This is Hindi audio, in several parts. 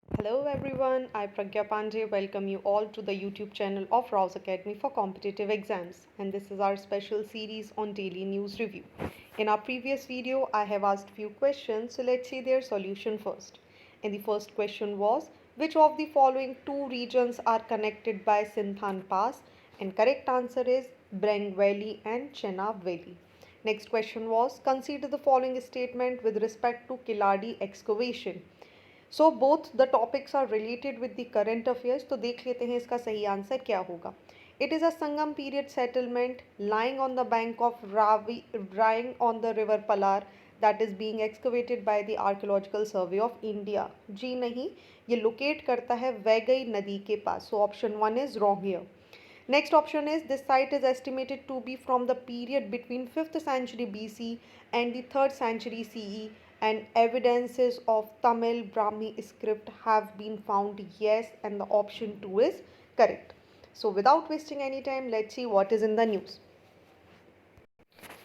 Hello everyone, I Pragya Pandey welcome you all to the YouTube channel of Rouse Academy for competitive exams, and this is our special series on daily news review. In our previous video I have asked few questions, so let's see their solution first. And the first question was, which of the following two regions are connected by Sinthan Pass? And correct answer is Breng Valley and Chenab Valley. Next question was, consider the following statement with respect to Kiladi excavation. So both the topics are related with the current affairs, तो देख लेते हैं इसका सही आंसर क्या होगा. It is a Sangam period settlement lying on the bank of Ravi lying on the river Palar that is being excavated by the Archaeological Survey of India. जी नहीं, ये लोकेट करता है वैगई नदी के पास. So option one is wrong here. Next option is, this site is estimated to be from the period between 5th century BC and the 3rd century CE, and evidences of Tamil Brahmi script have been found. Yes, and the option 2 is correct. So without wasting any time, let's see what is in the news.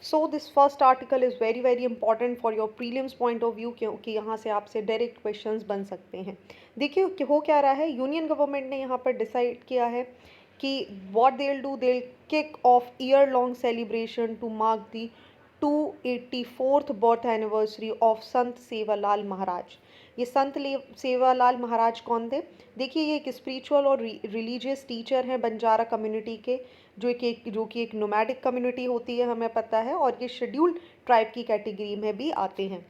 So this first article is very important for your prelims point of view, क्योंकि यहाँ से आपसे डायरेक्ट क्वेश्चंस बन सकते हैं. देखिए कि हो क्या रहा है, यूनियन गवर्नमेंट ने यहाँ पर डिसाइड किया है कि what they'll do, they'll kick off year-long celebration to mark the 284th birth anniversary of संत सेवालाल महाराज. ये संत सेवालाल महाराज कौन थे? देखिए, ये एक स्पिरिचुअल और रिलीजियस टीचर हैं बंजारा कम्युनिटी के, जो कि एक नोमैडिक कम्युनिटी होती है, हमें पता है, और ये शेड्यूल्ड ट्राइब की कैटेगरी में भी आते हैं.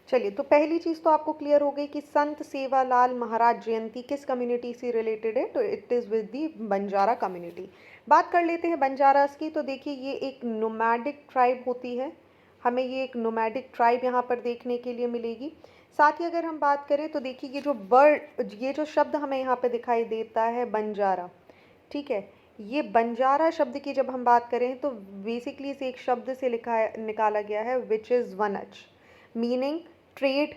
चलिए, तो पहली चीज़ तो आपको क्लियर हो गई कि संत सेवालाल महाराज जयंती किस कम्युनिटी से रिलेटेड है, तो it is with the Banjara community. बात कर लेते हैं बंजारास की. तो देखिए, ये एक नोमैडिक ट्राइब होती है, हमें ये एक नोमैडिक ट्राइब यहाँ पर देखने के लिए मिलेगी. साथ ही अगर हम बात करें तो देखिए, ये जो शब्द हमें यहाँ पे दिखाई देता है बंजारा, ठीक है, ये बंजारा शब्द की जब हम बात करें तो बेसिकली इसे एक शब्द से निकाला गया है, विच इज़ वनच मीनिंग ट्रेड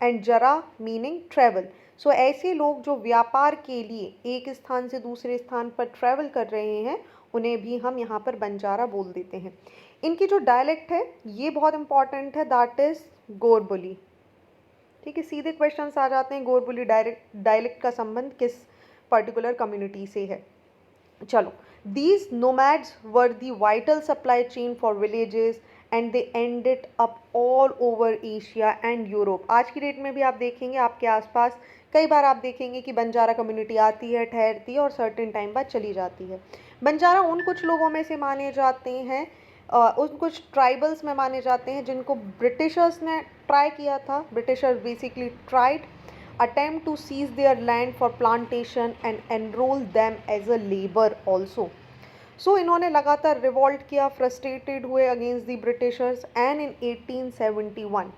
एंड जरा मीनिंग ट्रैवल. सो ऐसे लोग जो व्यापार के लिए एक स्थान से दूसरे स्थान पर ट्रैवल कर रहे हैं, उन्हें भी हम यहाँ पर बंजारा बोल देते हैं. इनकी जो डायलेक्ट है ये बहुत इंपॉर्टेंट है, दैट इज़ गोरबोली. ठीक है, सीधे क्वेश्चंस आ जाते हैं, गोरबोली डायलेक्ट का संबंध किस पर्टिकुलर कम्युनिटी से है. चलो, these nomads were the vital supply chain for villages and they ended up all over Asia and Europe. आज की डेट में भी आप देखेंगे आपके आसपास कई बार आप देखेंगे कि बंजारा कम्युनिटी आती है, ठहरती है और सर्टेन टाइम बाद चली जाती है. बंजारा उन कुछ लोगों में से माने जाते हैं, उन कुछ ट्राइबल्स में माने जाते हैं जिनको ब्रिटिशर्स ने ट्राई किया था. Britishers basically tried attempt to seize their land for plantation and enroll them as a labor also. So इन्होंने लगातार रिवॉल्ट किया, फ्रस्ट्रेटेड हुए against the Britishers, and in 1871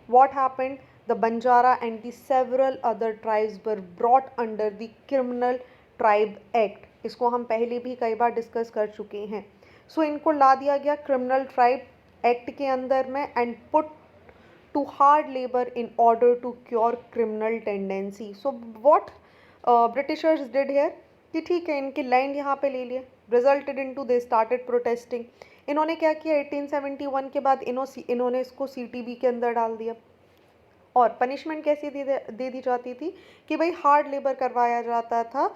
what happened, the Banjara and the several other tribes were brought under the Criminal Tribe Act. इसको हम पहले भी कई बार डिस्कस कर चुके हैं. सो इनको ला दिया गया क्रिमिनल ट्राइब एक्ट के अंदर में and put to hard labor in order to cure criminal tendency. So what Britishers did here कि ठीक है, इनके लैंड यहाँ पे ले लिए, resulted into they started protesting. इन्होंने क्या किया, 1871 के बाद इन्होंने इसको CTB के अंदर डाल दिया. और पनिशमेंट कैसी दे दी जाती थी कि भाई हार्ड लेबर करवाया जाता था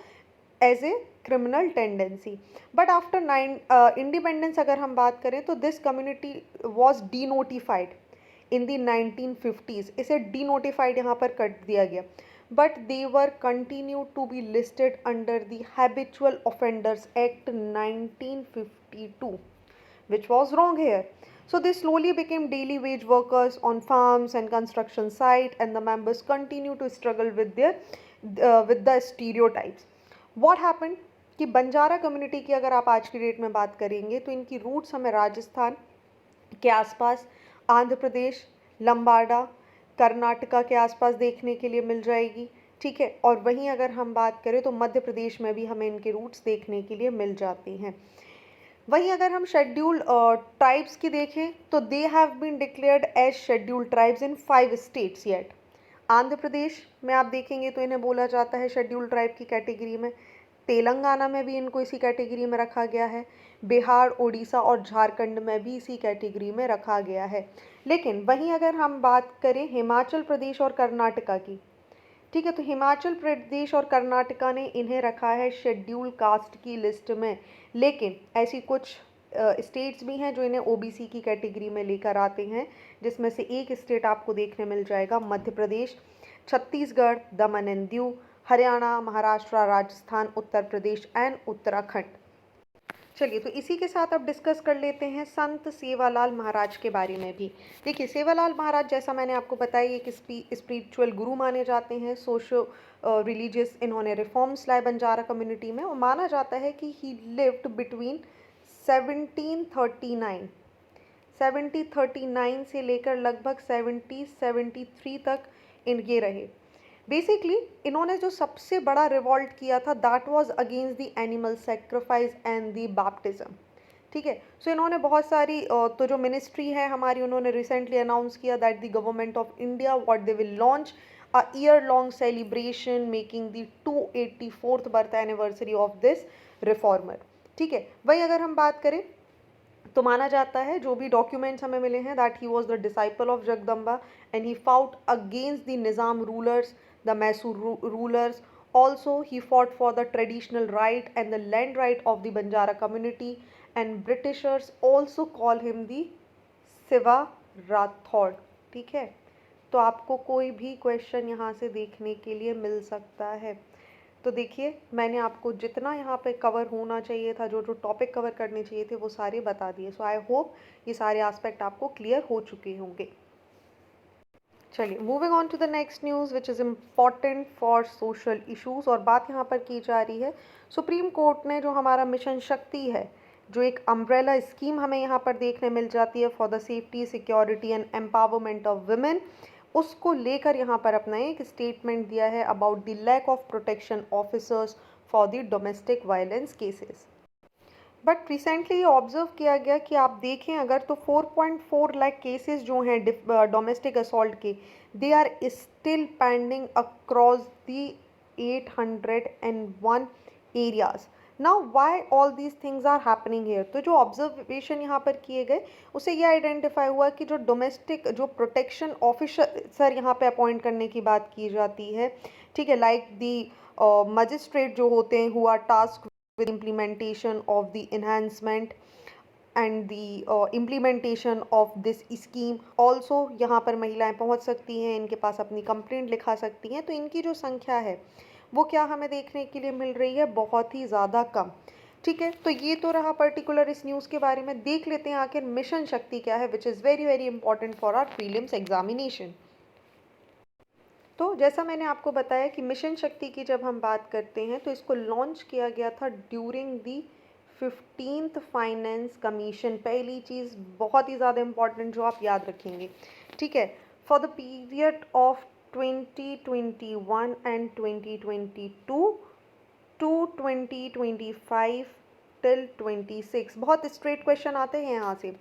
as a criminal tendency. But after independence अगर हम बात करें तो this community was denotified in the 1950s. इसे डी नोटिफाइड यहाँ पर कर दिया गया, but they were continue to be listed under the habitual offenders act 1952, which was wrong here. So they slowly became daily wage workers on farms and construction site, and the members continue to struggle with the stereotypes. What happened कि बंजारा कम्युनिटी की अगर आप आज की डेट में बात करेंगे तो इनकी रूट्स हमें राजस्थान के आसपास, आंध्र प्रदेश, लंबाडा, कर्नाटका के आसपास देखने के लिए मिल जाएगी. ठीक है, और वहीं अगर हम बात करें तो मध्य प्रदेश में भी हमें इनके रूट्स देखने के लिए मिल जाते हैं. वहीं अगर हम शेड्यूल्ड ट्राइब्स की देखें तो they have been declared as scheduled tribes in 5 states yet. Andhra Pradesh में आप देखेंगे तो इन्हें बोला जाता है शेड्यूल्ड ट्राइब की कैटेगरी में. तेलंगाना में भी इनको इसी कैटेगरी में रखा गया है. बिहार, उड़ीसा और झारखंड में भी इसी कैटेगरी में रखा गया है. लेकिन वहीं अगर हम बात करें हिमाचल प्रदेश और कर्नाटका की, ठीक है, तो हिमाचल प्रदेश और कर्नाटका ने इन्हें रखा है शेड्यूल कास्ट की लिस्ट में, लेकिन ऐसी कुछ स्टेट्स भी हैं जो इन्हें ओबीसी की कैटेगरी में लेकर आते हैं, जिसमें से एक स्टेट आपको देखने मिल जाएगा मध्य प्रदेश, छत्तीसगढ़, दमन एंड दीव, हरियाणा, महाराष्ट्र, राजस्थान, उत्तर प्रदेश एंड उत्तराखंड। चलिए, तो इसी के साथ अब डिस्कस कर लेते हैं संत सेवालाल महाराज के बारे में भी। देखिए, सेवालाल महाराज, जैसा मैंने आपको बताया, एक स्पिरिचुअल गुरु माने जाते हैं, सोशो रिलीजियस इन्होंने रिफॉर्म्स लाए बंजारा कम्युनिटी में, और माना जाता है कि ही लिव्ड बिटवीन 1739 से लेकर लगभग 1773 तक ये रहे। बेसिकली इन्होंने जो सबसे बड़ा रिवॉल्ट किया था that was against the animal sacrifice and the baptism. ठीक है, सो इन्होंने बहुत सारी तो जो मिनिस्ट्री है हमारी, उन्होंने रिसेंटली अनाउंस किया that the government of India what they will launch a year long celebration making the 284th birth anniversary of this reformer. ठीक है, वही अगर हम बात करें तो माना जाता है, जो भी डॉक्यूमेंट्स हमें मिले हैं, that he was the disciple of Jagdamba and he fought against the Nizam rulers, the Mysore rulers. Also, he fought for the traditional right and the land right of the Banjara community, and Britishers also call him the Shiva Rathod। ठीक है, तो आपको कोई भी क्वेश्चन यहाँ से देखने के लिए मिल सकता है। तो देखिए, मैंने आपको जितना यहाँ पे कवर होना चाहिए था, जो जो टॉपिक कवर करने चाहिए थे, वो सारे बता दिए। सो आई होप ये सारे एस्पेक्ट आपको क्लियर हो चुके होंगे। चलिए, moving on to the next news which is important for social issues, और बात यहाँ पर की जा रही है सुप्रीम कोर्ट ने जो हमारा मिशन शक्ति है, जो एक अम्ब्रेला स्कीम हमें यहाँ पर देखने मिल जाती है for the safety, security and empowerment of women, उसको लेकर यहाँ पर अपना एक स्टेटमेंट दिया है about the lack of protection officers for the domestic violence cases. But recently ये ऑब्जर्व किया गया कि आप देखें अगर, तो 4.4 लाख केसेस जो हैं डोमेस्टिक असॉल्ट के, they are still pending across the 801 areas. Now why all these things are happening here? तो जो ऑब्जर्वेशन यहाँ पर किए गए, उससे ये आइडेंटिफाई हुआ कि जो डोमेस्टिक जो प्रोटेक्शन ऑफिसर यहाँ पे अपॉइंट करने की बात की जाती है, ठीक है, लाइक दी मजिस्ट्रेट जो होते हैं who are task with implementation of the enhancement and the implementation of this scheme, also यहाँ पर महिलाएं पहुँच सकती हैं, इनके पास अपनी कंप्लेंट लिखा सकती हैं। तो इनकी जो संख्या है वो क्या हमें देखने के लिए मिल रही है? बहुत ही ज़्यादा कम। ठीक है, तो ये तो रहा पर्टिकुलर इस न्यूज़ के बारे में। देख लेते हैं आखिर मिशन शक्ति क्या है, which is very very important for our prelims examination. तो जैसा मैंने आपको बताया कि मिशन शक्ति की जब हम बात करते हैं तो इसको लॉन्च किया गया था during the 15th finance commission. पहली चीज़ बहुत ही ज़्यादा इम्पॉर्टेंट जो आप याद रखेंगे, ठीक है, for the period of 2021 and 2022 to 2025 till 26। बहुत स्ट्रेट क्वेश्चन आते हैं यहाँ से।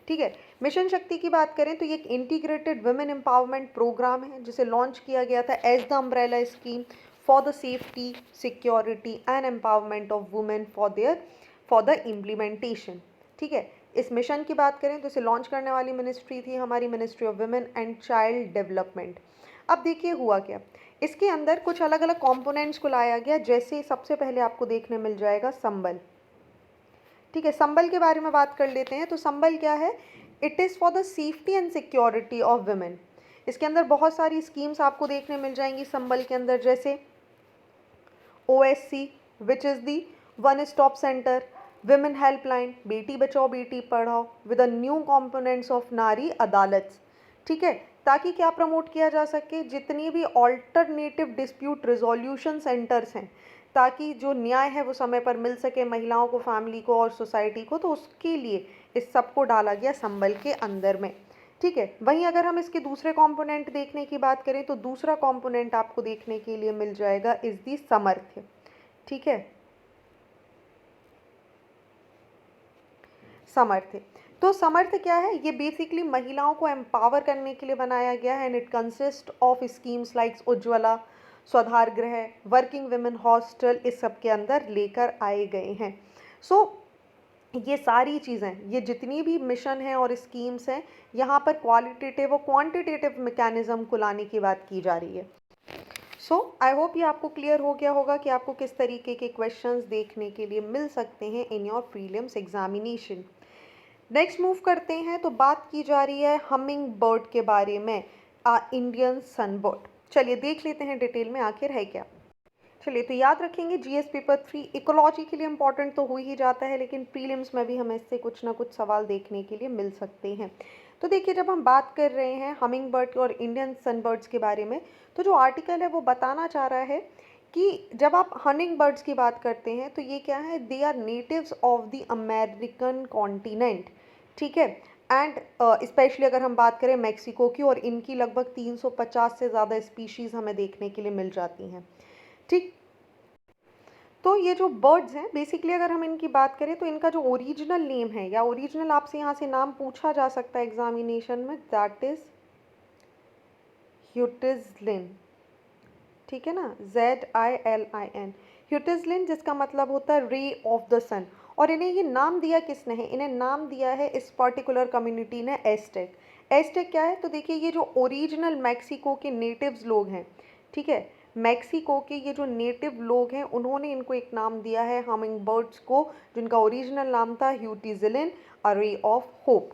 ठीक है, मिशन शक्ति की बात करें तो ये एक इंटीग्रेटेड वुमेन एम्पावरमेंट प्रोग्राम है जिसे लॉन्च किया गया था as the umbrella scheme for the safety, security and empowerment of women for the implementation. ठीक है, इस मिशन की बात करें तो इसे लॉन्च करने वाली मिनिस्ट्री थी हमारी ministry of women and child development. अब देखिए हुआ क्या, इसके अंदर कुछ अलग अलग कंपोनेंट्स को लाया गया, जैसे सबसे पहले आपको देखने मिल जाएगा संबल। ठीक है, संबल के बारे में बात कर लेते हैं। तो संबल क्या है? It is for the safety and security of women. इसके अंदर बहुत सारी स्कीम्स आपको देखने मिल जाएंगी संबल के अंदर, जैसे OSC which is the one stop centre, women helpline, Beti Bachao Beti Padhao with a new components of नारी अदालत। ठीक है, ताकि क्या प्रमोट किया जा सके, जितनी भी ऑल्टरनेटिव डिस्प्यूट रिजोल्यूशन सेंटर्स हैं, ताकि जो न्याय है वो समय पर मिल सके महिलाओं को, फैमिली को और सोसाइटी को, तो उसके लिए इस सब को डाला गया संबल के अंदर में। ठीक है, वहीं अगर हम इसके दूसरे कंपोनेंट देखने की बात करें तो दूसरा कंपोनेंट आपको देखने के लिए मिल जाएगा इस दी समर्थ्य। ठीक है, समर्थ्य। तो समर्थ्य क्या है? ये बेसिकली महिलाओं को एम्पावर करने के लिए बनाया गया है and it consist of schemes like Ujjwala, Swadhar Greh, working women hostel, इस सब के अंदर लेकर आए गए हैं। सो ये सारी चीज़ें, ये जितनी भी मिशन हैं और स्कीम्स हैं, यहाँ पर क्वालिटेटिव और क्वांटिटेटिव मैकेनिज्म को लाने की बात की जा रही है। सो आई होप ये आपको क्लियर हो गया होगा कि आपको किस तरीके के क्वेश्चंस देखने के लिए मिल सकते हैं in your prelims examination. Next move करते हैं, तो बात की जा रही है हमिंग बर्ड के बारे में, इंडियन सनबर्ड। चलिए देख लेते हैं डिटेल में आखिर है क्या। चलिए तो याद रखेंगे जीएस पेपर 3 इकोलॉजी के लिए इंपॉर्टेंट तो हो ही जाता है, लेकिन प्रीलिम्स में भी हमें इससे कुछ ना कुछ सवाल देखने के लिए मिल सकते हैं। तो देखिए, जब हम बात कर रहे हैं हमिंग बर्ड और इंडियन सनबर्ड्स के बारे में, तो जो आर्टिकल है वो बताना चाह रहा है कि जब आप हमिंग बर्ड्स की बात करते हैं तो ये क्या है, they are natives of the American continent, ठीक है। एंड स्पेशली अगर हम बात करें मेक्सिको की, और इनकी लगभग 350 से ज़्यादा स्पीशीज़ हमें देखने के लिए मिल जाती हैं, ठीक। तो ये जो बर्ड्स हैं बेसिकली अगर हम इनकी बात करें तो इनका जो ओरिजिनल नेम है, या ओरिजिनल आपसे यहाँ से नाम पूछा जा सकता है एग्जामिनेशन में, दैट इज ह्यूटिजलिन, ठीक है ना, ZILIN, ह्यूटिजलिन, जिसका मतलब होता है रे ऑफ द सन। और इन्हें ये नाम दिया किसने है, इन्हें नाम दिया है इस पर्टिकुलर कम्युनिटी ने एस्टेक। एस्टेक क्या है, तो देखिए ये जो ओरिजिनल मैक्सिको के नेटिव्स लोग हैं, ठीक है, मैक्सिको के ये जो नेटिव लोग हैं उन्होंने इनको एक नाम दिया है हमिंग बर्ड्स को, जिनका ओरिजिनल नाम था ह्यूटिजलिन, अ रे ऑफ होप।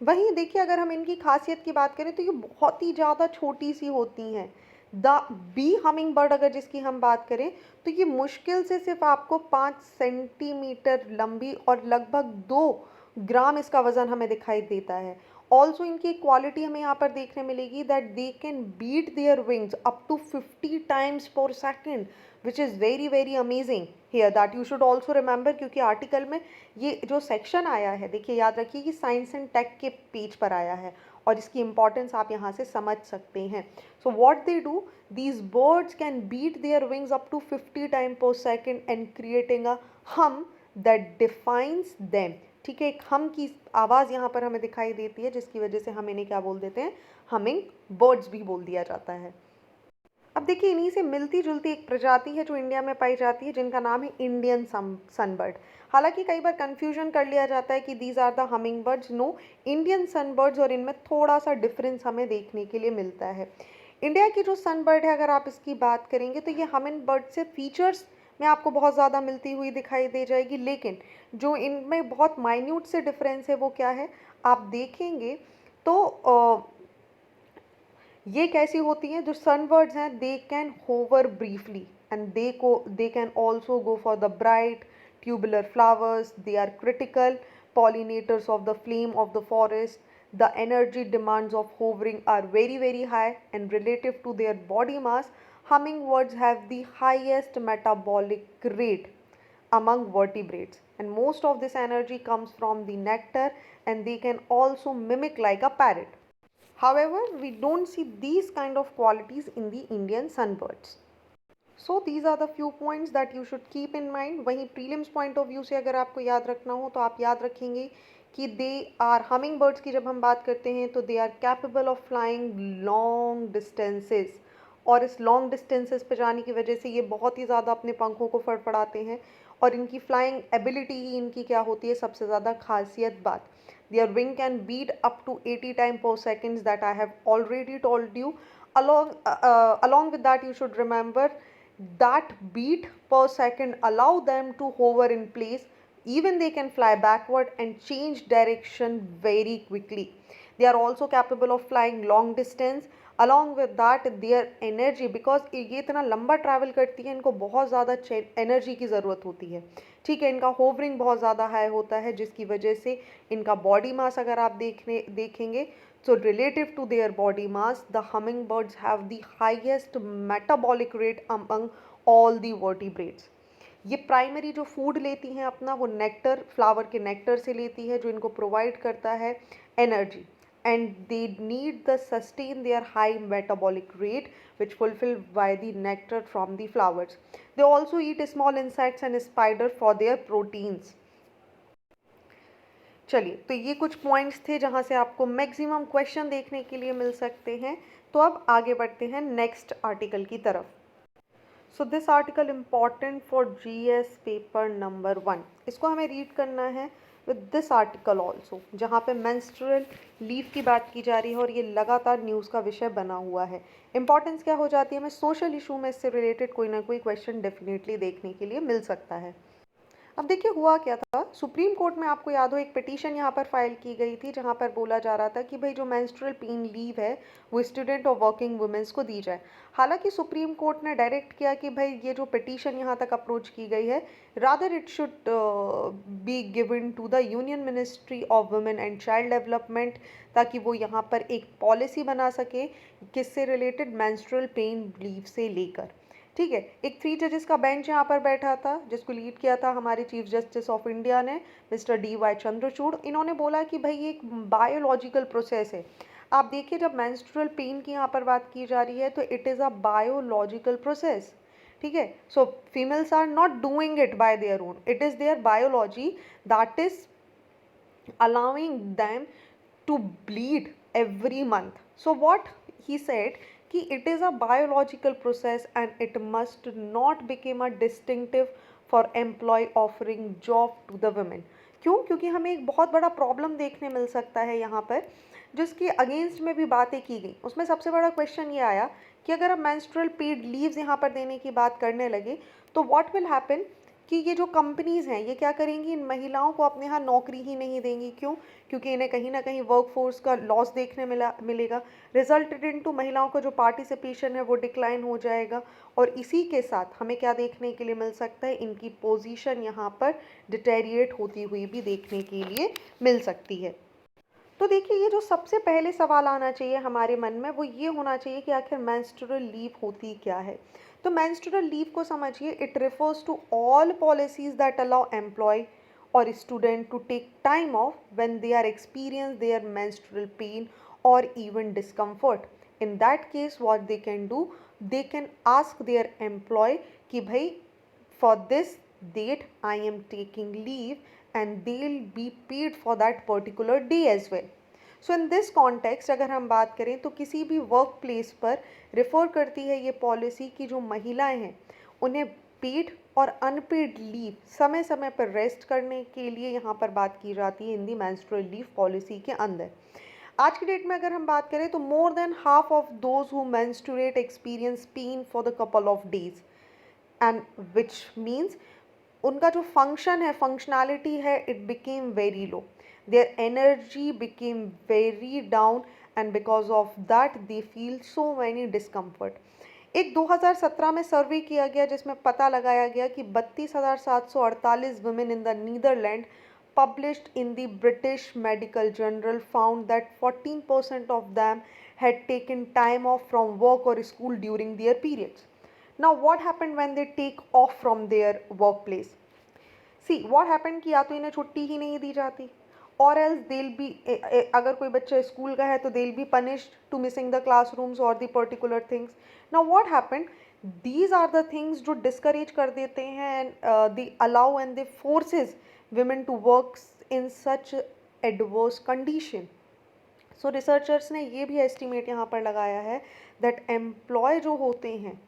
वहीं देखिए अगर हम इनकी खासियत की बात करें तो ये बहुत ही ज़्यादा छोटी सी होती हैं। द बी हमिंग बर्ड अगर जिसकी हम बात करें तो ये मुश्किल से सिर्फ आपको 5 सेंटीमीटर लंबी और लगभग 2 ग्राम इसका वजन हमें दिखाई देता है। ऑल्सो इनकी क्वालिटी हमें यहाँ पर देखने मिलेगी that they can beat their wings up to 50 times per second, which is very very amazing here, that you should also remember, क्योंकि आर्टिकल में ये जो सेक्शन आया है, देखिए याद रखिए कि साइंस एंड टेक के पेज पर आया है और इसकी इंपॉर्टेंस आप यहाँ से समझ सकते हैं। So what they do, these birds can beat their wings up to 50 time per second and creating a hum that defines them, ठीक है। एक हम की आवाज़ यहाँ पर हमें दिखाई देती है जिसकी वजह से हम इन्हें क्या बोल देते हैं, हमिंग बर्ड्स भी बोल दिया जाता है। अब देखिए इन्हीं से मिलती जुलती एक प्रजाति है जो इंडिया में पाई जाती है, जिनका नाम है इंडियन सनबर्ड। हालांकि कई बार कंफ्यूजन कर लिया जाता है कि these are the humming birds, no, Indian sunbirds, और इनमें थोड़ा सा डिफरेंस हमें देखने के लिए मिलता है। इंडिया की जो सनबर्ड है अगर आप इसकी बात करेंगे तो ये हमिंग बर्ड से फीचर्स में आपको बहुत ज़्यादा मिलती हुई दिखाई दे जाएगी, लेकिन जो इनमें बहुत माइन्यूट से डिफरेंस है वो क्या है, आप देखेंगे तो ये कैसी होती हैं, जो सनबर्ड्स हैं they can hover briefly and they can also go for the bright tubular flowers, they are critical pollinators of the flame of the forest. The energy demands of hovering are very very high, and relative to their body mass, hummingbirds have the highest metabolic rate among vertebrates, and most of this energy comes from the nectar, and they can also mimic like a parrot. However, we don't see these kind of qualities in the Indian sunbirds. So these are the few points that you should keep in mind. वहीं prelims point of view से अगर आपको याद रखना हो तो आप याद रखेंगे कि they are humming birds की जब हम बात करते हैं तो they are capable of flying long distances, और इस लॉन्ग डिस्टेंसेस पे जाने की वजह से ये बहुत ही ज़्यादा अपने पंखों को फड़फड़ाते हैं, और इनकी फ्लाइंग एबिलिटी ही इनकी क्या होती है सबसे ज़्यादा खासियत बात। Their wing can beat up to 80 times per second, that I have already told you. Along with that, you should remember that beat per second allow them to hover in place. Even they can fly backward and change direction very quickly. They are also capable of flying long distance. Along with that, their energy, because ये इतना लंबा ट्रैवल करती है, इनको बहुत ज़्यादा एनर्जी की ज़रूरत होती है, ठीक है। इनका होवरिंग बहुत ज़्यादा हाई होता है जिसकी वजह से इनका बॉडी मास अगर आप देखेंगे, so relative to their body mass, the hummingbirds have the highest metabolic rate among all the vertebrates. ये प्राइमरी जो फूड लेती हैं अपना, वो नेक्टर, फ्लावर के नेक्टर से लेती है, जो इनको प्रोवाइड करता है energy, and they need the sustain their high metabolic rate which fulfilled by the nectar from the flowers. They also eat small insects and spider for their proteins. चलिए तो ये कुछ पॉइंट्स थे जहाँ से आपको मैक्सिमम क्वेश्चन देखने के लिए मिल सकते हैं। तो अब आगे बढ़ते हैं नेक्स्ट आर्टिकल की तरफ। So this article important for GS paper number 1, इसको हमें रीड करना है विद दिस आर्टिकल ऑल्सो, जहाँ पे मेंस्ट्रुअल लीव की बात की जा रही है और ये लगातार न्यूज़ का विषय बना हुआ है। इंपॉर्टेंस क्या हो जाती है, हमें सोशल इशू में इससे रिलेटेड कोई ना कोई क्वेश्चन डेफिनेटली देखने के लिए मिल सकता है। अब देखिए हुआ क्या था, सुप्रीम कोर्ट में आपको याद हो एक पिटीशन यहाँ पर फाइल की गई थी, जहाँ पर बोला जा रहा था कि भाई जो मेंस्ट्रुअल पेन लीव है वो स्टूडेंट और वर्किंग वुमेन्स को दी जाए। हालांकि सुप्रीम कोर्ट ने डायरेक्ट किया कि भाई ये जो पिटीशन यहाँ तक अप्रोच की गई है, rather it should be given to the union ministry of women and child development, ताकि वो यहाँ पर एक पॉलिसी बना सके किससे रिलेटेड, मेंस्ट्रुअल पेन लीव से लेकर। ठीक है, एक 3 जजेस का बेंच यहाँ पर बैठा था, जिसको लीड किया था हमारे चीफ जस्टिस ऑफ इंडिया ने, मिस्टर DY चंद्रचूड़। इन्होंने बोला कि भाई ये एक बायोलॉजिकल प्रोसेस है। आप देखिए जब मेंस्ट्रुअल पेन की यहाँ पर बात की जा रही है तो it is a biological process. ठीक है, so females are not doing it by their own, it is their biology that is allowing them to bleed every month. So what he said कि it is a biological process and it must not become a distinctive for employee offering job to the women. क्यों? क्योंकि हमें एक बहुत बड़ा प्रॉब्लम देखने मिल सकता है यहाँ पर, जिसके अगेंस्ट में भी बातें की गई। उसमें सबसे बड़ा क्वेश्चन ये आया कि अगर हम मेंस्ट्रुअल पेड लीव्स यहाँ पर देने की बात करने लगे तो व्हाट विल हैपन कि ये जो कंपनीज़ हैं ये क्या करेंगी, इन महिलाओं को अपने यहाँ नौकरी ही नहीं देंगी। क्यों? क्योंकि इन्हें कहीं ना कहीं वर्कफोर्स का लॉस देखने मिलेगा। रिजल्टेड इनटू महिलाओं का जो पार्टिसिपेशन है वो डिक्लाइन हो जाएगा, और इसी के साथ हमें क्या देखने के लिए मिल सकता है, इनकी पोजीशन यहाँ पर डिटेरिएट होती हुई भी देखने के लिए मिल सकती है। तो देखिए ये जो सबसे पहले सवाल आना चाहिए हमारे मन में वो ये होना चाहिए कि आखिर मेंस्ट्रुअल लीव होती क्या है। तो मेंस्ट्रुअल लीव को समझिए, it refers to all policies that allow employ और student to take time off when they are experience their menstrual pain और even discomfort. In that case what they can do, they can ask their employ कि भाई for this date I am taking leave, and they'll be paid for that particular day as well. So in this context अगर हम बात करें तो किसी भी वर्क प्लेस पर रिफ़र करती है ये पॉलिसी कि जो महिलाएं हैं उन्हें पेड और अनपेड लीव समय समय पर रेस्ट करने के लिए यहाँ पर बात की जाती है इन दी मेंस्ट्रुअल लीव पॉलिसी के अंदर। आज की डेट में अगर हम बात करें तो more than half of those who menstruate experience pen for the couple of days, and which means उनका जो फंक्शन है, फंक्शनैलिटी है, it became very low, their energy became very down, and because of that they feel so many discomfort. एक 2017 में सर्वे किया गया जिसमें पता लगाया गया कि 32,748 women in the Netherland published in the British Medical Journal found that 14% of them had taken time off from work or school during their periods. Now what happened when they take off from their workplace? See what happened कि या तो इन्हें छुट्टी ही नहीं दी जाती, और else they'll be अगर कोई बच्चा स्कूल का है तो they'll be punished to missing the classrooms or the particular things. Now what happened, these are the things जो discourage कर देते हैं and they allow and they forces women to work in such adverse condition. So researchers ने ये भी एस्टिमेट यहाँ पर लगाया है दैट एम्प्लॉय जो होते हैं,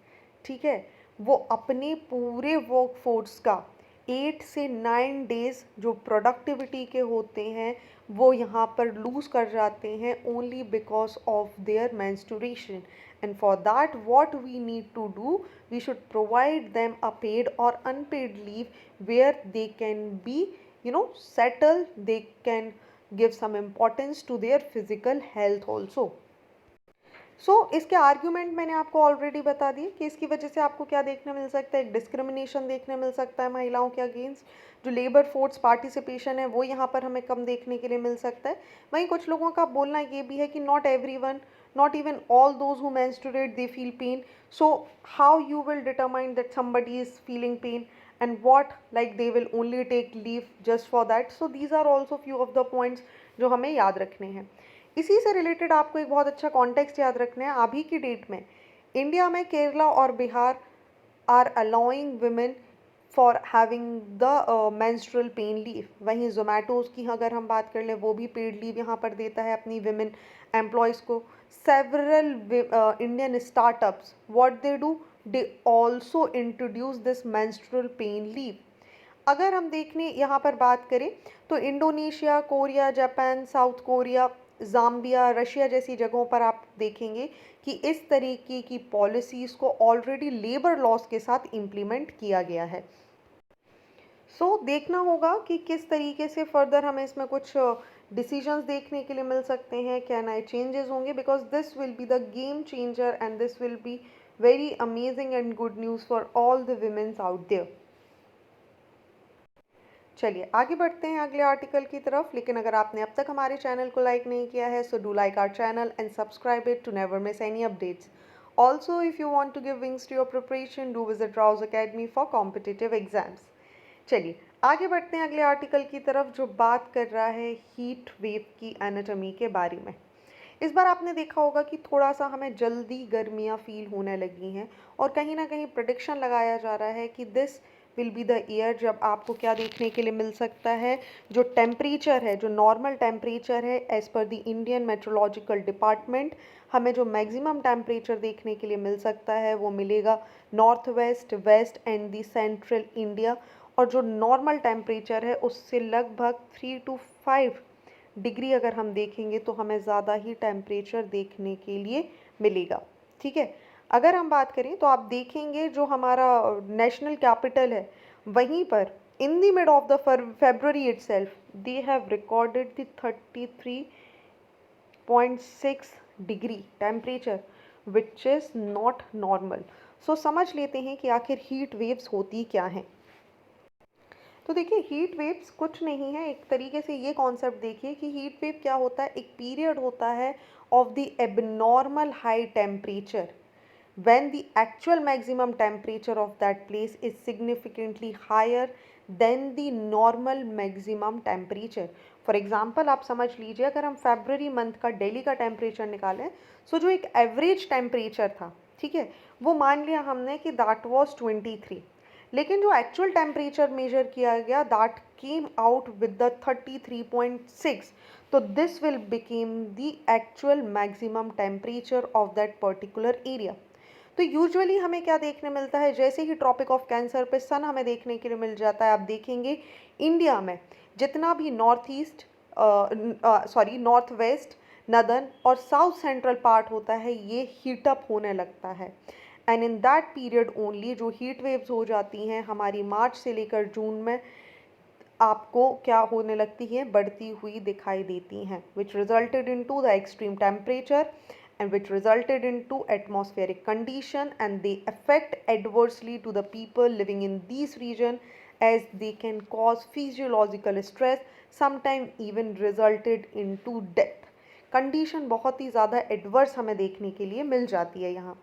ठीक है, वो अपने पूरे वर्क फोर्स का 8 से 9 डेज जो प्रोडक्टिविटी के होते हैं वो यहाँ पर लूज़ कर जाते हैं only because of their menstruation, and for that what we need to do, we should provide them a paid और unpaid leave where they can be settle, they can give some importance to their physical health also. इसके आर्ग्यूमेंट मैंने आपको ऑलरेडी बता दिए कि इसकी वजह से आपको क्या देखने मिल सकता है, एक डिस्क्रिमिनेशन देखने मिल सकता है महिलाओं के अगेंस्ट, जो लेबर फोर्स पार्टिसिपेशन है वो यहाँ पर हमें कम देखने के लिए मिल सकता है। वहीं कुछ लोगों का बोलना ये भी है कि not everyone, not even all those who menstruate they feel pain, so how you will determine that somebody is feeling pain, and what, like they will only take leave just for that. So these are also few of the points जो हमें याद रखने हैं। इसी से रिलेटेड आपको एक बहुत अच्छा कॉन्टेक्स्ट याद रखना है। अभी की डेट में इंडिया में केरला और Bihar are allowing women for having the menstrual pain leave. वहीं जोमेटोज़ की अगर हम बात कर लें वो भी पेड लीव यहाँ पर देता है अपनी विमेन एम्प्लॉयज़ को। Several Indian startups what they do, they also introduce this menstrual pain leave. अगर हम देखने यहाँ पर बात करें तो Indonesia, Korea, Japan, south Korea, Zambia, Russia जैसी जगहों पर आप देखेंगे कि इस तरीके की पॉलिसीज़ को ऑलरेडी लेबर लॉज के साथ इम्प्लीमेंट किया गया है। देखना होगा कि किस तरीके से फर्दर हमें इसमें कुछ डिसीजंस देखने के लिए मिल सकते हैं, क्या नए चेंजेस होंगे, because this will be the game changer and this will be very amazing and good news for all the womens out there. चलिए आगे बढ़ते हैं अगले आर्टिकल की तरफ, लेकिन अगर आपने अब तक हमारे चैनल को लाइक नहीं किया है so do like our channel and subscribe it to never miss any updates. Also if you want to give wings to your preparation do visit Rauz academy for competitive exams. चलिए आगे बढ़ते हैं अगले आर्टिकल की तरफ जो बात कर रहा है हीट वेव की एनाटॉमी के बारे में। इस बार आपने देखा होगा कि थोड़ा सा हमें जल्दी गर्मियाँ फील होने लगी हैं और कहीं ना कहीं प्रेडिक्शन लगाया जा रहा है कि this will be the year जब आपको क्या देखने के लिए मिल सकता है, जो टेम्परेचर है, जो नॉर्मल टेम्परेचर है as per the Indian meteorological department, हमें जो मैक्सिमम टेम्परेचर देखने के लिए मिल सकता है वो मिलेगा north west, west and the central India. और जो नॉर्मल टेम्परेचर है उससे लगभग 3 to 5 डिग्री अगर हम देखेंगे तो हमें ज़्यादा ही टेम्परेचर देखने के लिए मिलेगा। ठीक है, अगर हम बात करें तो आप देखेंगे जो हमारा नेशनल कैपिटल है वहीं पर in the mid of the February itself they have recorded the 33.6 degree temperature which is not normal. समझ लेते हैं कि आखिर हीट वेव्स होती क्या हैं। तो देखिए हीट वेव्स कुछ नहीं है, एक तरीके से ये कॉन्सेप्ट देखिए कि हीट वेव क्या होता है, एक पीरियड होता है of the abnormal high temperature when the actual maximum temperature of that place is significantly higher than the normal maximum temperature। For example आप समझ लीजिए अगर हम फेबररी मंथ का दिल्ली का टेम्परेचर निकालें जो एक एवरेज टेम्परेचर था, ठीक है, वो मान लिया हमने कि दैट वाज 23, लेकिन जो एक्चुअल टेम्परेचर मेजर किया गया that came out with the 33.6, तो this will became the actual maximum temperature of that particular area. तो यूजुअली हमें क्या देखने मिलता है, जैसे ही ट्रॉपिक ऑफ कैंसर पे सन हमें देखने के लिए मिल जाता है, आप देखेंगे इंडिया में जितना भी नॉर्थ वेस्ट, नदर्न और साउथ सेंट्रल पार्ट होता है ये हीटअप होने लगता है। And in that period only जो हीट वेव्स हो जाती हैं हमारी मार्च से लेकर जून में आपको क्या होने लगती है, बढ़ती हुई दिखाई देती हैं, which resulted into the extreme temperature and which resulted into atmospheric condition and they affect adversely to the people living in these region as they can cause physiological stress, sometimes even resulted into death। Condition बहुत ही ज़्यादा एडवर्स हमें देखने के लिए मिल जाती है यहाँ।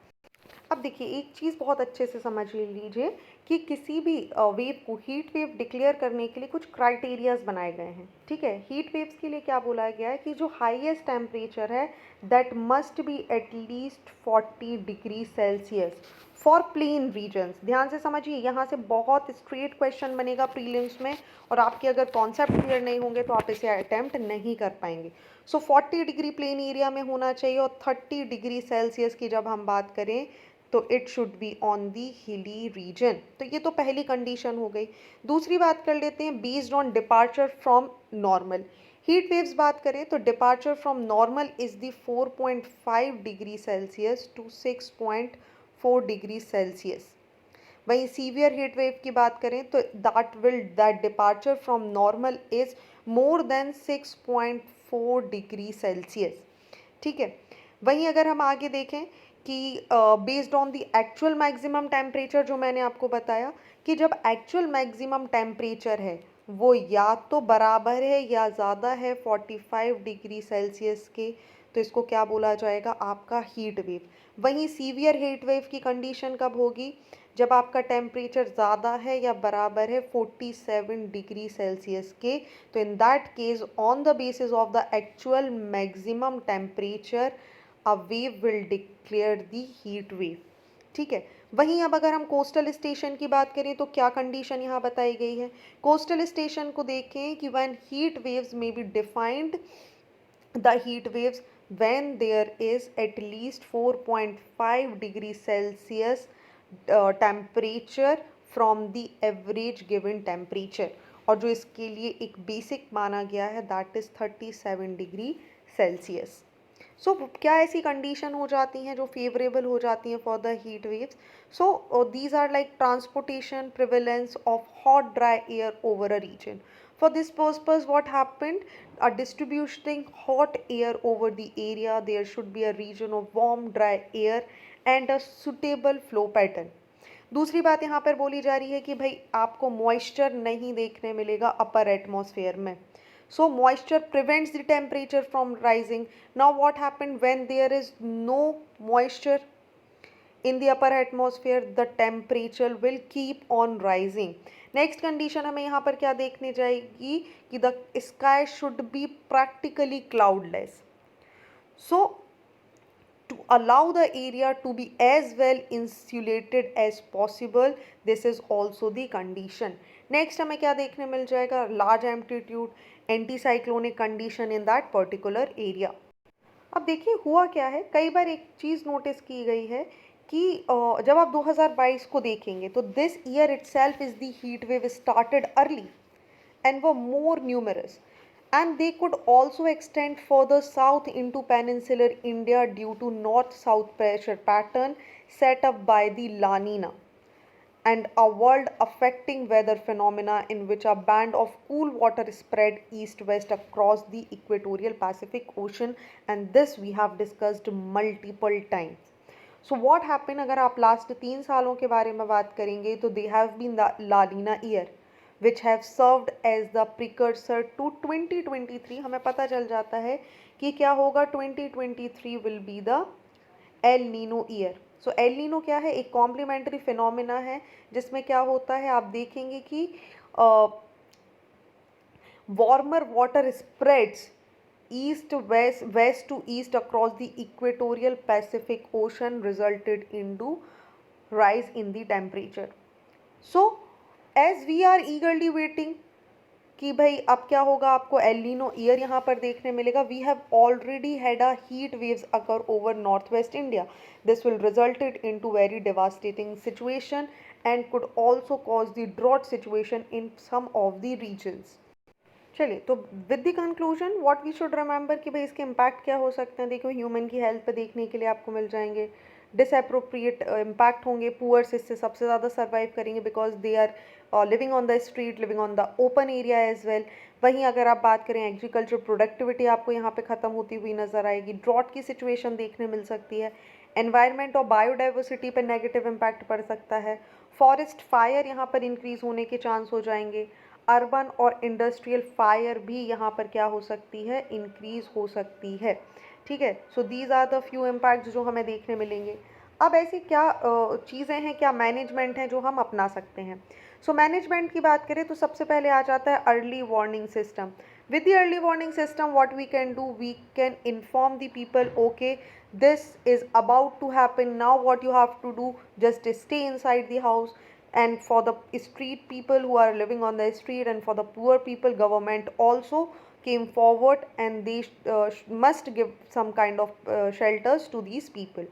अब देखिए एक चीज़ बहुत अच्छे से समझ लीजिए कि किसी भी वेव को हीट वेव डिक्लेयर करने के लिए कुछ क्राइटेरियाज बनाए गए हैं। ठीक है, हीट वेव्स के लिए क्या बोला गया है कि जो हाईएस्ट टेम्परेचर है that must be at least 40 degree Celsius for plain regions. ध्यान से समझिए, यहाँ से बहुत स्ट्रेट क्वेश्चन बनेगा प्रीलिम्स में और आपके अगर कॉन्सेप्ट क्लियर नहीं होंगे तो आप इसे अटैम्प्ट नहीं कर पाएंगे। 40 डिग्री प्लेन एरिया में होना चाहिए और 30 डिग्री सेल्सियस की जब हम बात करें तो it should be on the hilly region. तो ये तो पहली कंडीशन हो गई। दूसरी बात कर लेते हैं based on departure from normal. Heat waves बात करें तो departure from normal is the 4.5 degree Celsius to 6.4 degree Celsius. वहीं सीवियर हीट वेव की बात करें तो that departure from normal is more than 6.4 degree Celsius. ठीक है, वहीं अगर हम आगे देखें कि based on the actual maximum temperature जो मैंने आपको बताया कि जब एक्चुअल मैक्सिमम टेम्परेचर है वो या तो बराबर है या ज़्यादा है 45 डिग्री सेल्सियस के, तो इसको क्या बोला जाएगा, आपका हीट वेव। वहीं सीवियर हीट वेव की कंडीशन कब होगी, जब आपका टेम्परेचर ज़्यादा है या बराबर है 47 डिग्री सेल्सियस के, तो इन that case on the basis of the actual maximum temperature a wave will declare the heat wave. ठीक है, वहीं अब अगर हम कोस्टल स्टेशन की बात करें तो क्या कंडीशन यहाँ बताई गई है। कोस्टल स्टेशन को देखें कि व्हेन हीट वेव्स में be defined the heat waves when there is at least 4.5 degree Celsius temperature from the average given temperature, और जो इसके लिए एक बेसिक माना गया है that is 37 degree Celsius. So क्या ऐसी कंडीशन हो जाती हैं जो फेवरेबल हो जाती हैं for the heat waves? So these are like transportation prevalence of hot dry air over a region. For this purpose, what happened? Distributing hot air over the area, there should be a region of warm, dry air and a suitable flow pattern. दूसरी बात यहाँ पर बोली जा रही है कि भाई आपको मॉइस्चर नहीं देखने मिलेगा अपर एटमॉस्फेयर में. So moisture prevents the temperature from rising. Now what happened when there is no moisture in the upper atmosphere? The temperature will keep on rising. Next condition हमें यहाँ पर क्या देखने जाएगी कि the sky should be practically cloudless. So to allow the area to be as well insulated as possible, this is also the condition. Next हमें क्या देखने मिल जाएगा? Large amplitude anticyclonic condition in that particular area. अब देखिए हुआ क्या है, कई बार एक चीज़ नोटिस की गई है कि जब आप 2022 को देखेंगे तो this year itself is the heat wave started early and were more numerous, and they could also extend further south into peninsular India due to north-south pressure pattern set up by the La Nina and a world affecting weather phenomena in which a band of cool water spread east-west across the equatorial Pacific Ocean, and this we have discussed multiple times. So what happened? अगर आप लास्ट 3 सालों के बारे में बात करेंगे तो they have been the La Nina year which have served as the precursor to 2023. हमें पता चल जाता है कि क्या होगा. 2023 will be the El Nino year. So El Nino क्या है? एक कॉम्प्लीमेंट्री फिनोमिना है जिसमें क्या होता है, आप देखेंगे कि warmer water spreads east west to east across the equatorial Pacific Ocean resulted into rise in the temperature. So as we are eagerly waiting कि भाई अब क्या होगा, आपको एल नीनो ईयर यहाँ पर देखने मिलेगा. We have already had a heat waves occur over north west India. This will resulted into very devastating situation and could also cause the drought situation in some of the regions. चलिए, तो with the conclusion what we should remember कि भाई इसके इम्पैक्ट क्या हो सकते हैं. देखो ह्यूमन की हेल्थ पे देखने के लिए आपको मिल जाएंगे. डिसअप्रोप्रिएट इम्पैक्ट होंगे. पुअर्स इससे सबसे ज़्यादा सर्वाइव करेंगे because they are living on the street, living on the open area as well. वहीं अगर आप बात करें एग्रीकल्चर प्रोडक्टिविटी आपको यहाँ पे ख़त्म होती हुई नज़र आएगी. ड्रॉट की सिचुएशन देखने मिल सकती है. एनवायरनमेंट और बायोडाइवर्सिटी पर नेगेटिव इम्पैक्ट पड़ सकता है. फॉरेस्ट फायर यहाँ पर इंक्रीज़ होने के चांस हो जाएंगे. अर्बन और इंडस्ट्रियल फायर भी यहाँ पर क्या हो सकती है, इंक्रीज हो सकती है. ठीक है. So these are the few impacts जो हमें देखने मिलेंगे. अब ऐसी क्या चीज़ें हैं, क्या मैनेजमेंट हैं जो हम अपना सकते हैं. सो मैनेजमेंट की बात करें तो सबसे पहले आ जाता है early warning system. with the early warning system what we can do, we can inform the people, okay, this is about to happen, now what you have to do, just stay inside the house. And for the street people who are living on the street and for the poor people, government also came forward and they must give some kind of shelters to these people.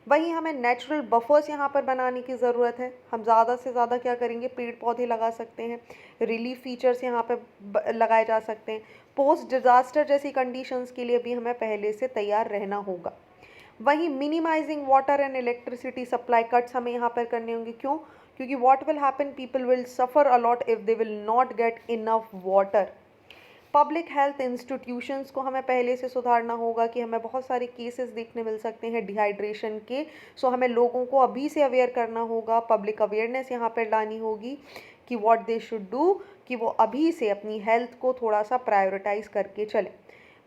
वहीं हमें नेचुरल बफर्स यहाँ पर बनाने की ज़रूरत है. हम ज़्यादा से ज़्यादा क्या करेंगे, पेड़ पौधे लगा सकते हैं. रिलीफ फीचर्स यहाँ पे लगाए जा सकते हैं. पोस्ट डिज़ास्टर जैसी कंडीशंस के लिए भी हमें पहले से तैयार रहना होगा. वहीं minimising water and electricity supply cuts हमें यहाँ पर करने होंगे. क्यों? क्योंकि what will happen, people will suffer a lot if they will not get enough water. Public health institutions को हमें पहले से सुधारना होगा कि हमें बहुत सारे केसेस देखने मिल सकते हैं डिहाइड्रेशन के. सो हमें लोगों को अभी से अवेयर करना होगा. पब्लिक अवेयरनेस यहाँ पर लानी होगी कि व्हाट दे शुड डू, कि वो अभी से अपनी हेल्थ को थोड़ा सा प्रायोरिटाइज करके चलें.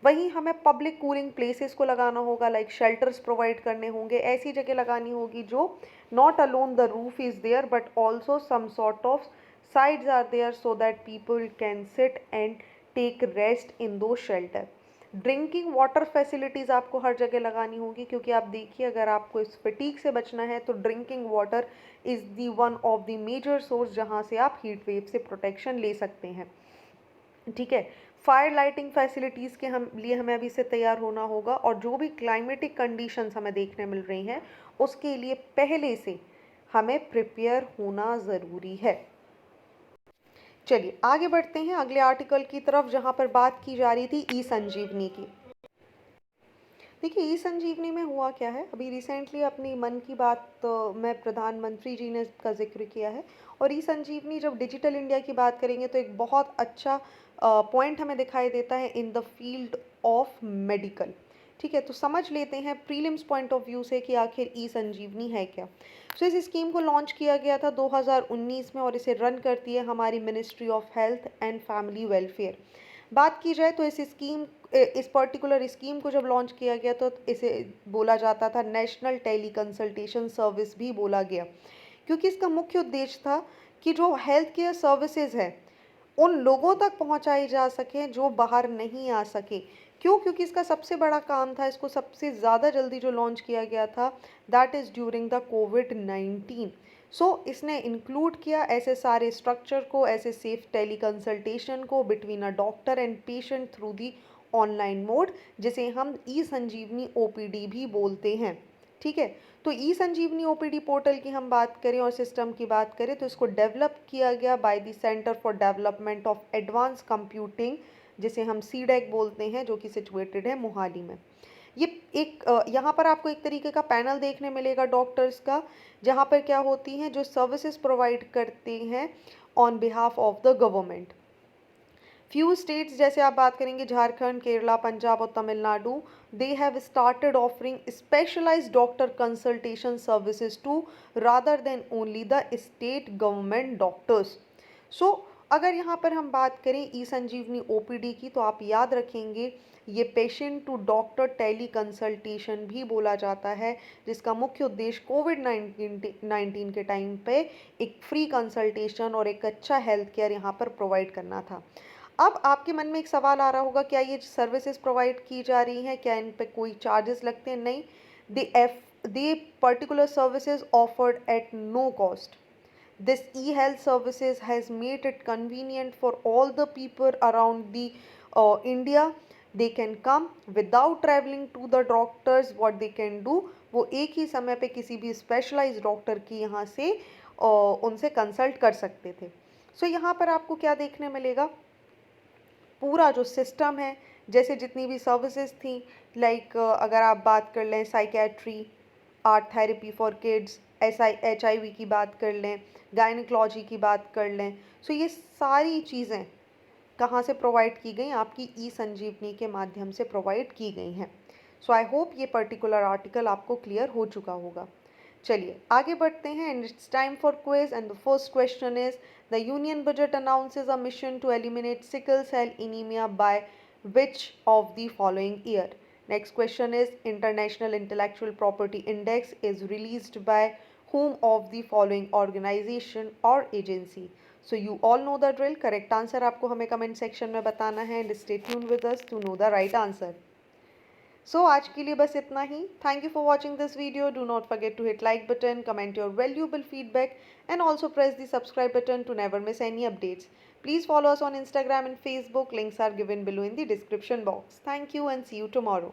वहीं हमें पब्लिक कूलिंग प्लेसेस को लगाना होगा, लाइक शेल्टर्स प्रोवाइड करने होंगे. ऐसी जगह लगानी होगी जो not alone the roof is there but also some sort of sides are there so that people can sit and take rest in those shelter. Drinking water facilities आपको हर जगह लगानी होगी क्योंकि आप देखिए अगर आपको इस फटीग से बचना है तो drinking water is the one of the major source जहाँ से आप हीट वेव से प्रोटेक्शन ले सकते हैं. ठीक है. फायर लाइटिंग फैसिलिटीज़ के लिए हमें अभी से तैयार होना होगा. और जो भी क्लाइमेटिक कंडीशंस हमें देखने मिल रही हैं उसके लिए पहले से हमें प्रिपेयर होना ज़रूरी है। चलिए आगे बढ़ते हैं अगले आर्टिकल की तरफ, जहाँ पर बात की जा रही थी ई संजीवनी की। देखिए ई संजीवनी में हुआ क्या है, अभी रिसेंटली अपनी मन की बात में प्रधानमंत्री जी ने इसका जिक्र किया है। और ई संजीवनी जब डिजिटल इंडिया की बात करेंगे तो एक बहुत अच्छा पॉइंट हमें दिखाई देता है in the field of medical. ठीक है, तो समझ लेते हैं प्रीलिम्स पॉइंट ऑफ व्यू से कि आखिर ई संजीवनी है क्या। सो इस स्कीम को लॉन्च किया गया था 2019 में और इसे रन करती है हमारी ministry of health and family welfare. बात की जाए तो इस पर्टिकुलर स्कीम को जब लॉन्च किया गया तो इसे बोला जाता था नेशनल टेली कंसल्टेशन सर्विस भी बोला गया, क्योंकि इसका मुख्य उद्देश्य था कि जो हेल्थ केयर सर्विसेज है उन लोगों तक पहुंचाई जा सके जो बाहर नहीं आ सके। क्यों? क्योंकि इसका सबसे बड़ा काम था, इसको सबसे ज़्यादा जल्दी जो लॉन्च किया गया था दैट इज़ ड्यूरिंग द कोविड-19। सो इसने इंक्लूड किया ऐसे सारे स्ट्रक्चर को, ऐसे सेफ टेली कंसल्टेशन को between a doctor and patient through the online mode, जिसे हम ई संजीवनी ओपीडी भी बोलते हैं। ठीक है, तो ई संजीवनी ओपीडी पोर्टल की हम बात करें और सिस्टम की बात करें तो इसको डेवलप किया गया by the centre for development of advance computing, जिसे हम सीडेक बोलते हैं, जो कि सिचुएटेड है मोहाली में। ये एक यहाँ पर आपको एक तरीके का पैनल देखने मिलेगा डॉक्टर्स का, जहाँ पर क्या होती हैं जो सर्विसेज प्रोवाइड करते हैं on behalf of the government. Few states जैसे आप बात करेंगे झारखंड, केरला, पंजाब और Tamil Nadu, they have started offering specialized doctor consultation services to rather than only the state government doctors. So अगर यहाँ पर हम बात करें ई संजीवनी ओपीडी की तो आप याद रखेंगे ये patient to doctor teleconsultation भी बोला जाता है, जिसका मुख्य उद्देश्य कोविड-19 के टाइम पे एक फ्री कंसल्टेशन और एक अच्छा हेल्थ केयर यहाँ पर प्रोवाइड करना था। अब आपके मन में एक सवाल आ रहा होगा, क्या ये सर्विसेज प्रोवाइड की जा रही हैं, क्या इन पे कोई चार्जेस लगते हैं? नहीं, they particular services offered at no cost. This e-health services has made it convenient for all the people around the India. They can come without traveling to the doctors. What they can do, वो एक ही समय पे किसी भी स्पेशलाइज्ड डॉक्टर की यहाँ से उनसे कंसल्ट कर सकते थे। सो यहाँ पर आपको क्या देखने मिलेगा, पूरा जो सिस्टम है, जैसे जितनी भी सर्विसेज थी, लाइक अगर आप बात कर लें psychiatry, art therapy for kids, HIV की बात कर लें, गायनिकोलॉजी की बात कर लें, सो ये सारी चीज़ें कहाँ से प्रोवाइड की गई? आपकी ई संजीवनी के माध्यम से प्रोवाइड की गई हैं। सो आई होप ये पर्टिकुलर आर्टिकल आपको क्लियर हो चुका होगा। चलिए आगे बढ़ते हैं and it's time for quiz and the first question is the union budget announces a mission to eliminate sickle cell anaemia by which of the following year? Next question is International Intellectual Property Index is released by whom of the following organization or agency? So you all know the drill. Correct answer आपको हमें comment section में बताना है and stay tuned with us to know the right answer. So आज के लिए बस इतना ही. Thank you for watching this video. Do not forget to hit like button, comment your valuable feedback and also press the subscribe button to never miss any updates. Please follow us on Instagram and Facebook. Links are given below in the description box. Thank you and see you tomorrow.